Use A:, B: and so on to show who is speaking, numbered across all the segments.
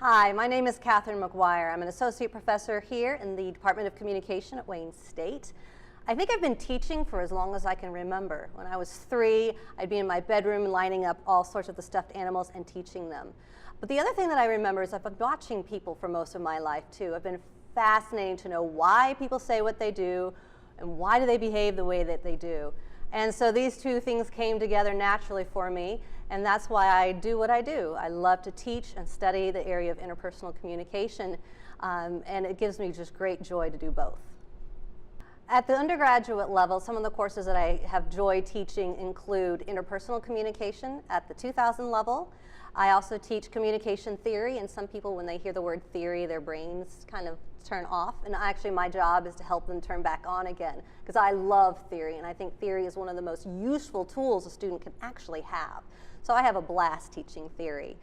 A: Hi, my name is Katheryn Maguire. I'm an associate professor here in the Department of Communication at Wayne State. I think I've been teaching for as long as I can remember. When I was 3, I'd be in my bedroom lining up all sorts of the stuffed animals and teaching them. But the other thing that I remember is I've been watching people for most of my life too. I've been fascinating to know why people say what they do and why do they behave the way that they do. And so these two things came together naturally for me, and that's why I do what I do. I love to teach and study the area of interpersonal communication, and it gives me just great joy to do both. At the undergraduate level, some of the courses that I have joy teaching include interpersonal communication at the 2000 level. I also teach communication theory, and some people, when they hear the word theory, their brains kind of turn off. And actually, my job is to help them turn back on again, because I love theory, and I think theory is one of the most useful tools a student can actually have. So I have a blast teaching theory.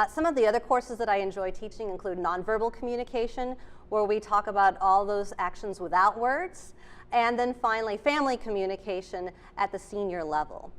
A: Some of the other courses that I enjoy teaching include nonverbal communication, where we talk about all those actions without words, and then finally family communication at the senior level.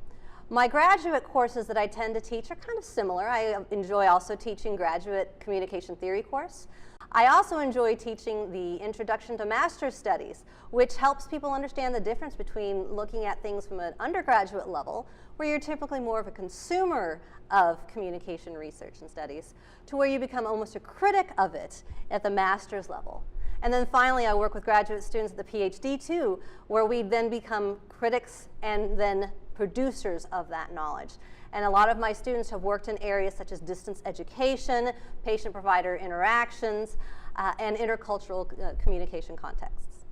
A: My graduate courses that I tend to teach are kind of similar. I enjoy also teaching graduate communication theory course. I also enjoy teaching the Introduction to Master's Studies, which helps people understand the difference between looking at things from an undergraduate level, where you're typically more of a consumer of communication research and studies, to where you become almost a critic of it at the master's level. And then finally, I work with graduate students at the PhD too, where we then become critics and then producers of that knowledge. And a lot of my students have worked in areas such as distance education, patient-provider interactions, and intercultural communication contexts.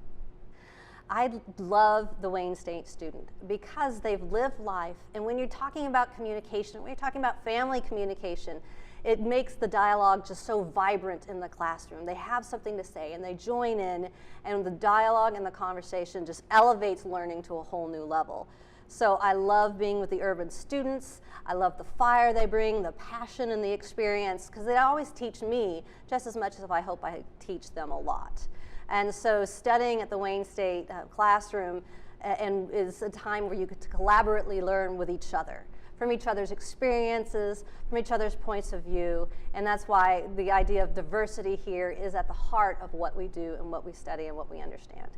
A: I love the Wayne State student because they've lived life, and when you're talking about communication, when you're talking about family communication, it makes the dialogue just so vibrant in the classroom. They have something to say and they join in, and the dialogue and the conversation just elevates learning to a whole new level. So I love being with the urban students. I love the fire they bring, the passion and the experience, because they always teach me just as much as I hope I teach them a lot. And so studying at the Wayne State classroom is a time where you get to collaboratively learn with each other, from each other's experiences, from each other's points of view, and that's why the idea of diversity here is at the heart of what we do and what we study and what we understand.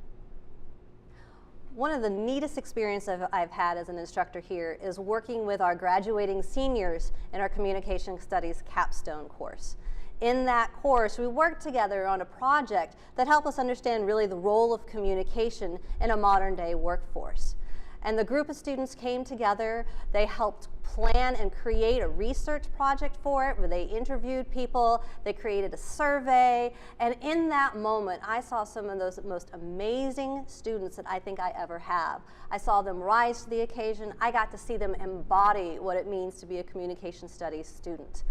A: One of the neatest experiences I've had as an instructor here is working with our graduating seniors in our Communication Studies capstone course. In that course, we worked together on a project that helped us understand really the role of communication in a modern day workforce. And the group of students came together, they helped plan and create a research project for it, where they interviewed people, they created a survey, and in that moment, I saw some of those most amazing students that I think I ever have. I saw them rise to the occasion. I got to see them embody what it means to be a communication studies student.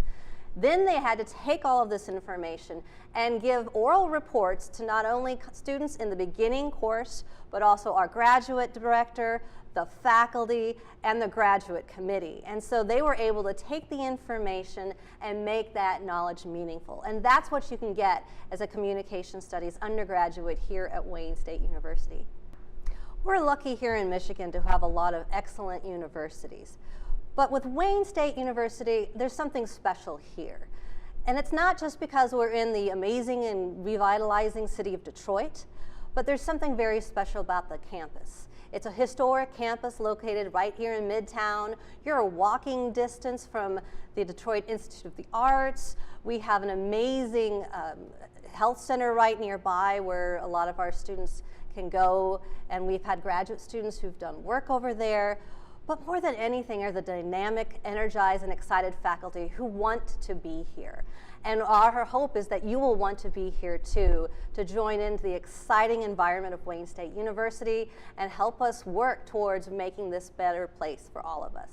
A: Then they had to take all of this information and give oral reports to not only students in the beginning course, but also our graduate director, the faculty, and the graduate committee. And so they were able to take the information and make that knowledge meaningful. And that's what you can get as a communication studies undergraduate here at Wayne State University. We're lucky here in Michigan to have a lot of excellent universities. But with Wayne State University, there's something special here. And it's not just because we're in the amazing and revitalizing city of Detroit, but there's something very special about the campus. It's a historic campus located right here in Midtown. You're a walking distance from the Detroit Institute of the Arts. We have an amazing health center right nearby where a lot of our students can go, and we've had graduate students who've done work over there. But more than anything are the dynamic, energized, and excited faculty who want to be here. And our hope is that you will want to be here too, to join into the exciting environment of Wayne State University and help us work towards making this a better place for all of us.